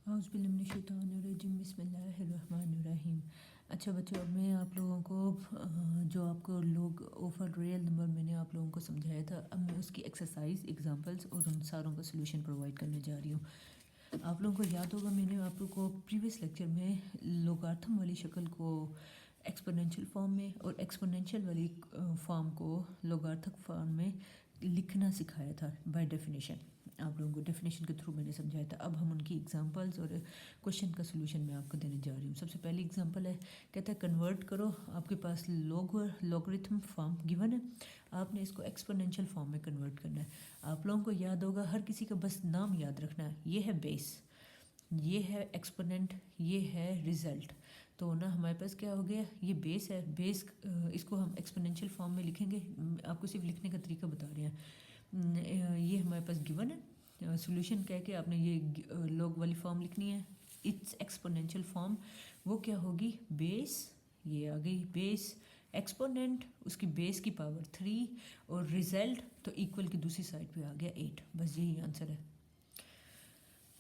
औज़ुबिल्लाहिमिनश्शैतानिर्रजीम बिस्मिल्लाहिर्रहमानिर्रहीम। अच्छा बच्चों, अब मैं आप लोगों को जो आपको लोग ओवर रियल नंबर मैंने आप लोगों को समझाया था, अब मैं उसकी एक्सरसाइज एग्जांपल्स और उन सारों का सोल्यूशन प्रोवाइड करने जा रही हूँ। आप लोगों को याद होगा मैंने आप लोगों को प्रीवियस लेक्चर में लोगार्थम वाली शक्ल को एक्सपोनेंशियल फॉर्म में और एक्सपोनेंशियल वाली फॉर्म को लोगार्थक फॉर्म में लिखना सिखाया था बाय डेफिनेशन। आप लोगों को डेफिनेशन के थ्रू मैंने समझाया था। अब हम उनकी एग्जांपल्स और क्वेश्चन का सोल्यूशन मैं आपको देने जा रही हूँ। सबसे पहली एग्जांपल है, कहता है कन्वर्ट करो। आपके पास लॉगरिथम फॉर्म गिवन है, आपने इसको एक्सपोनेंशियल फॉर्म में कन्वर्ट करना है। आप लोगों को याद होगा, हर किसी का बस नाम याद रखना है। ये है बेस, ये है एक्सपोनेंट, ये है रिजल्ट। तो ना हमारे पास क्या हो गया, ये बेस है। बेस इसको हम एक्सपोनेंशियल फॉर्म में लिखेंगे। आपको सिर्फ लिखने का तरीका बता रहे हैं। ये हमारे पास गिवन है। सॉल्यूशन कह के आपने ये लॉग वाली फॉर्म लिखनी है। इट्स एक्सपोनेंशियल फॉर्म वो क्या होगी, बेस, ये आ गई बेस, एक्सपोनेंट उसकी बेस की पावर 3 और रिजल्ट तो इक्वल की दूसरी साइड पे आ गया 8। बस यही आंसर है।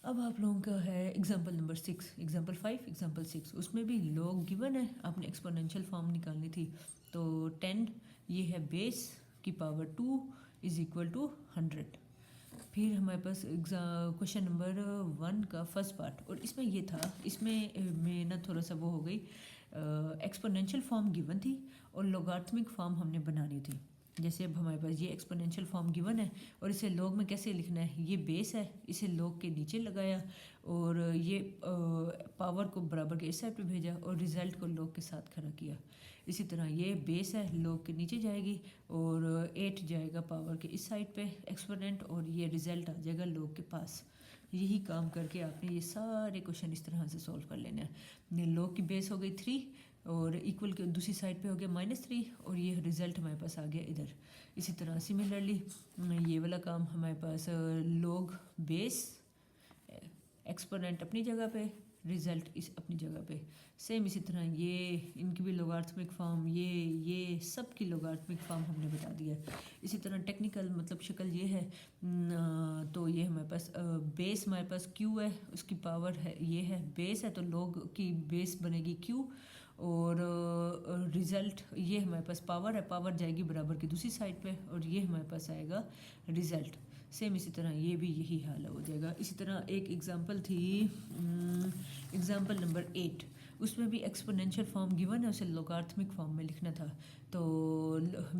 अब आप लोगों का है एग्जाम्पल नंबर 6, एग्जाम्पल 5, एग्जाम्पल 6। उसमें भी लॉग गिवन है, आपने एक्सपोनेंशियल फॉर्म निकालनी थी। तो 10 ये है बेस की पावर 2 इज इक्वल टू 100। फिर हमारे पास क्वेश्चन नंबर 1 का फर्स्ट पार्ट, और इसमें ये था, इसमें मैं ना थोड़ा सा वो हो गई, एक्सपोनेंशियल फॉर्म गिवन थी और लोगार्थमिक फॉर्म हमने बनानी थी। जैसे अब हमारे पास ये एक्सपोनेंशियल फॉर्म गिवन है और इसे लॉग में कैसे लिखना है, ये बेस है, इसे लॉग के नीचे लगाया और ये पावर को बराबर के इस साइड पे भेजा और रिजल्ट को लॉग के साथ खड़ा किया। इसी तरह ये बेस है, लॉग के नीचे जाएगी और 8 जाएगा पावर के इस साइड पे एक्सपोनेंट, और ये रिजल्ट आ जाएगा लॉग के पास। यही काम करके आपने ये सारे क्वेश्चन इस तरह से सॉल्व कर लेना है। लॉग की बेस हो गई 3 और इक्वल के दूसरी साइड पे हो गया -3 और ये रिजल्ट हमारे पास आ गया इधर। इसी तरह सिमिलरली ये वाला काम हमारे पास लॉग बेस, एक्सपोनेंट अपनी जगह पे, रिजल्ट इस अपनी जगह पे। सेम इसी तरह ये इनकी भी लोगार्थमिक फॉर्म, ये सब की लोगार्थमिक फॉर्म हमने बता दिया है। इसी तरह टेक्निकल मतलब शक्ल ये है, तो ये हमारे पास बेस हमारे पास q है, उसकी पावर है ये है, बेस है तो लॉग की बेस बनेगी q और रिज़ल्ट ये हमारे पास पावर है, पावर जाएगी बराबर की दूसरी साइड पे और ये हमारे पास आएगा रिज़ल्ट। सेम इसी तरह ये भी यही हाल हो जाएगा। इसी तरह एक एग्जांपल थी, एग्जांपल नंबर 8, उसमें भी एक्सपोनेंशियल फॉर्म गिवन है, उसे लोगार्थमिक फॉर्म में लिखना था। तो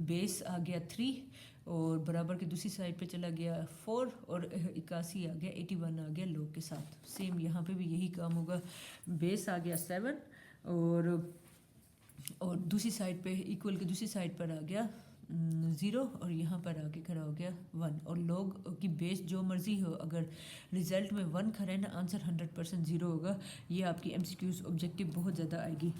बेस आ गया 3 और बराबर की दूसरी साइड पे चला गया 4 और 81 आ गया, 81 आ गया लॉग के साथ। सेम यहाँ पे भी यही काम होगा, बेस आ गया 7 और दूसरी साइड पे इक्वल की दूसरी साइड पर आ गया 0 और यहाँ पर आके खड़ा हो गया 1। और लॉग की बेस जो मर्जी हो, अगर रिजल्ट में 1 खड़ा है ना, आंसर 100% 0 होगा। ये आपकी MCQs ऑब्जेक्टिव बहुत ज़्यादा आएगी।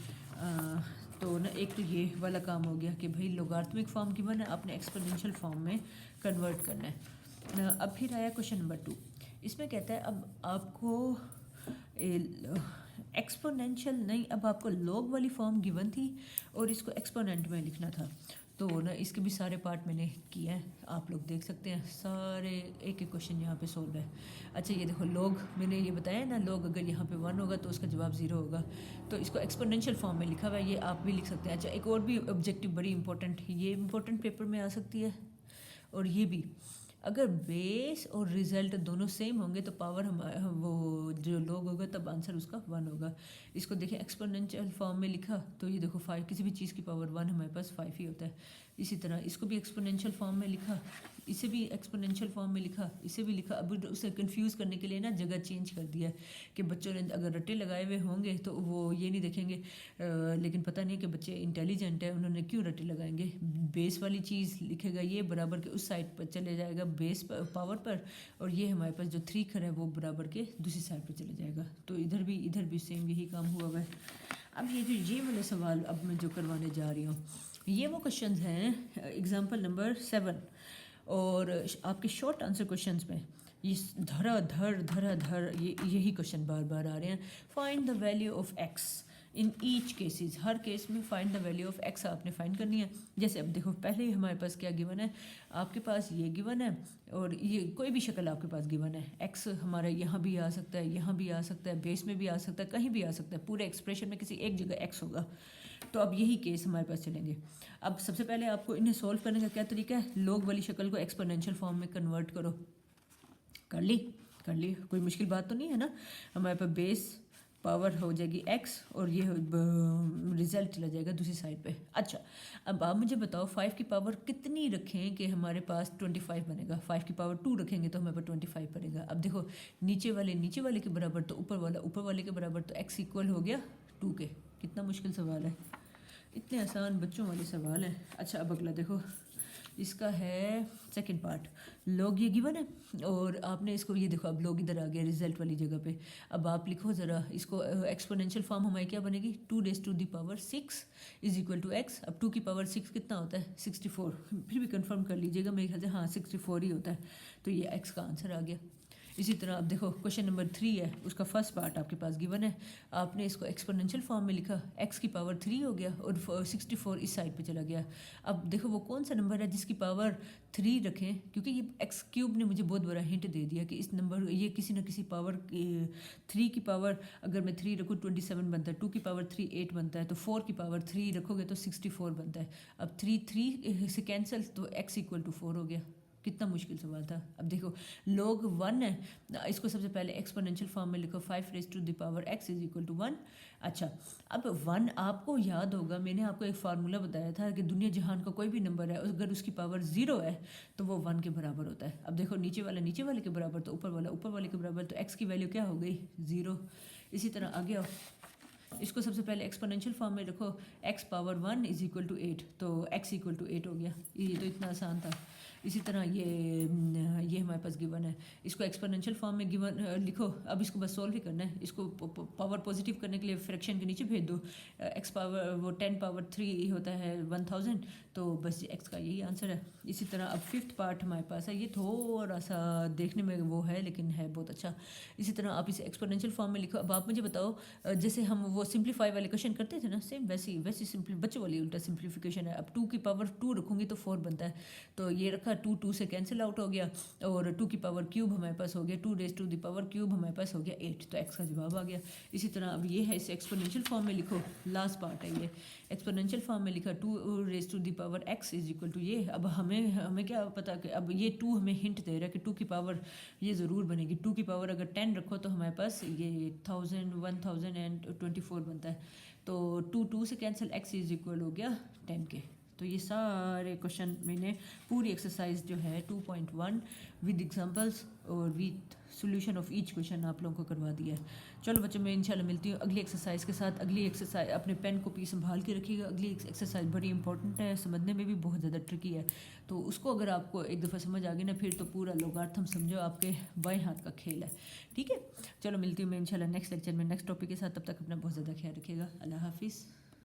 तो ना एक तो ये वाला काम हो गया कि भाई लोगार्थमिक फॉर्म की बना आपने एक्सपोनेंशियल फॉर्म में कन्वर्ट करना है। अब फिर आया क्वेश्चन नंबर 2। इसमें कहता है अब आपको एक्सपोनेंशियल नहीं, अब आपको लॉग वाली फॉर्म गिवन थी और इसको एक्सपोनेंट में लिखना था। तो ना इसके भी सारे पार्ट मैंने किए हैं, आप लोग देख सकते हैं, सारे एक एक क्वेश्चन यहाँ पे सोल्व है। अच्छा ये देखो, लॉग मैंने ये बताया ना, लॉग अगर यहाँ पे 1 होगा तो उसका जवाब 0 होगा, तो इसको एक्सपोनेंशियल फॉर्म में लिखा हुआ है, ये आप भी लिख सकते हैं। अच्छा एक और भी ऑब्जेक्टिव बड़ी इंपॉर्टेंट, ये इंपॉर्टेंट पेपर में आ सकती है, और ये भी अगर बेस और रिजल्ट दोनों सेम होंगे तो पावर हमारा वो जो लॉग होगा तब आंसर उसका 1 होगा। इसको देखिए एक्सपोनेंशियल फॉर्म में लिखा तो ये देखो 5, किसी भी चीज़ की पावर 1 हमारे पास 5 ही होता है। इसी तरह इसको भी एक्सपोनेंशियल फॉर्म में लिखा, इसे भी एक्सपोनेंशियल फॉर्म में लिखा, इसे भी लिखा। अब उसे कंफ्यूज करने के लिए ना जगह चेंज कर दिया कि बच्चों ने अगर रट्टे लगाए हुए होंगे तो वो ये नहीं देखेंगे, लेकिन पता नहीं कि बच्चे इंटेलिजेंट है, उन्होंने क्यों रट्टे लगाएंगे। बेस वाली चीज़ लिखेगा ये बराबर के उस साइड पर चले जाएगा बेस पावर पर, और ये हमारे पास जो 3 खरा है वो बराबर के दूसरी साइड पर चले जाएगा। तो इधर भी सेम यही काम हुआ हुआ है। अब ये वाले सवाल अब मैं जो करवाने जा रही हूँ, ये वो क्वेश्चन हैं एग्जाम्पल नंबर 7 और आपके शॉर्ट आंसर क्वेश्चंस में ये धराधर यही क्वेश्चन बार बार आ रहे हैं। Find the value of x in each cases, हर केस में find the value of x आपने फाइंड करनी है। जैसे अब देखो पहले ही हमारे पास क्या गिवन है, आपके पास ये गिवन है और ये कोई भी शक्ल आपके पास गिवन है। एक्स हमारा यहाँ भी आ सकता है, यहाँ भी आ सकता है, बेस में भी आ सकता है, कहीं भी आ सकता है, पूरे एक्सप्रेशन में किसी एक जगह एक्स होगा। तो अब यही केस हमारे पास चलेंगे। अब सबसे पहले आपको इन्हें सॉल्व करने का क्या तरीका है, लोग वाली शक्ल को एक्सपोनेंशियल फॉर्म में कन्वर्ट करो। कर ली कोई मुश्किल बात तो नहीं है ना। हमारे पास बेस पावर हो जाएगी एक्स और ये रिजल्ट चला जाएगा दूसरी साइड पे। अच्छा अब आप मुझे बताओ 5 की पावर कितनी रखें कि हमारे पास 25 बनेगा। 5 की पावर 2 रखेंगे तो हमारे पास 25 बनेगा। अब देखो नीचे वाले के बराबर तो ऊपर वाले के बराबर तो एक्स इक्वल हो गया 2 के। कितना मुश्किल सवाल है, इतने आसान बच्चों वाले सवाल हैं। अच्छा अब अगला देखो, इसका है सेकंड पार्ट। लॉग ये गिवन है और आपने इसको ये देखो, अब लॉग इधर आ गया रिजल्ट वाली जगह पे। अब आप लिखो ज़रा इसको, एक्सपोनेंशियल फॉर्म हमारी क्या बनेगी, 2 raised to the power 6 is equal to x. अब 2 की पावर 6 कितना होता है 64, फिर भी कंफर्म कर लीजिएगा, मेरे ख्याल से हाँ 64 ही होता है। तो ये एक्स का आंसर आ गया। इसी तरह अब देखो क्वेश्चन नंबर 3 है, उसका फर्स्ट पार्ट आपके पास गिवन है, आपने इसको एक्सपोनेंशियल फॉर्म में लिखा, x की पावर 3 हो गया और 64 इस साइड पे चला गया। अब देखो वो कौन सा नंबर है जिसकी पावर 3 रखें, क्योंकि ये एक्स क्यूब ने मुझे बहुत बड़ा हिंट दे दिया कि इस नंबर ये किसी न किसी पावर 3 की पावर, अगर मैं 3 रखूँ 27 बनता है, 2 की पावर 3 8 बनता है, तो 4 की पावर 3 रखोगे तो 64 बनता है। अब 3 से कैंसिल तो x इक्वल टू 4 हो गया। कितना मुश्किल सवाल था। अब देखो log 1 है, इसको सबसे पहले एक्सपोनेंशियल फॉर्म में लिखो 5 raised to the power x is equal to 1। अच्छा अब 1 आपको याद होगा, मैंने आपको एक फार्मूला बताया था कि दुनिया जहान का कोई भी नंबर है अगर उसकी पावर 0 है तो वो 1 के बराबर होता है। अब देखो नीचे वाले के बराबर तो ऊपर वाले के बराबर, तो x की वैल्यू क्या हो गई 0। इसी तरह आगे आओ, इसको सबसे पहले एक्सपोनेंशियल फॉर्म में रखो, x power 1 is equal to 8, तो x इक्वल टू 8 हो गया। ये तो इतना आसान था। इसी तरह ये हमारे पास गिवन है, इसको एक्सपोनेंशियल फॉर्म में गिवन लिखो। अब इसको बस सॉल्व ही करना है, इसको पावर पॉजिटिव करने के लिए फ्रैक्शन के नीचे भेज दो। x पावर वो 10 पावर 3 होता है 1000, तो बस x का यही आंसर है। इसी तरह अब फिफ्थ पार्ट हमारे पास है, ये थोड़ा सा देखने में वो है लेकिन है बहुत अच्छा। इसी तरह आप इसे एक्सपोनेंशियल फॉर्म में लिखो। अब आप मुझे बताओ, जैसे हम वो सिंप्लीफाई वाले क्वेश्चन करते थे ना, सेम वैसी सिंपली बच्चों वाली उल्टा सिंप्लीफिकेशन है। अब 2 की पावर 2 रखूँगी तो 4 बनता है, तो ये रखा 2 से कैंसिल आउट हो गया और 2 की पावर क्यूब हमारे पास हो गया 2 raised to the power cube हमारे पास हो गया 8, तो x का जवाब आ गया। इसी तरह अब ये है, इसे एक्सपोनेंशियल फॉर्म में लिखो, लास्ट पार्ट है ये। एक्सपोनेंशियल फॉर्म में लिखा 2 raised to the power x is equal to ये। अब हमें क्या पता कि अब ये 2 हमें हिंट दे रहा है कि 2 की पावर ये ज़रूर बनेगी। 2 की पावर अगर 10 रखो तो हमारे पास ये 1024 बनता है, तो 2 से कैंसिल x इज इक्वल हो गया 10 के। तो ये सारे क्वेश्चन मैंने पूरी एक्सरसाइज जो है 2.1 विद एग्जांपल्स और with solution of each question आप लोगों को करवा दिया है। चलो बच्चों, मैं इंशाल्लाह मिलती हूँ अगली एक्सरसाइज के साथ। अगली एक्सरसाइज अपने पेन कॉपी संभाल के रखिएगा। अगली एक्सरसाइज बड़ी इंपॉर्टेंट है, समझने में भी बहुत ज़्यादा ट्रिकी है, तो उसको अगर आपको एक दफ़ा समझ आ गई ना, फिर तो पूरा लोगार्थम समझो आपके बाएं हाथ का खेल है। ठीक है, चलो मिलती हूँ मैं इंशाल्लाह नेक्स्ट लेक्चर में नेक्स्ट टॉपिक के साथ। तब तक अपना बहुत ज़्यादा ख्याल रखिएगा। अल्लाह हाफिज़।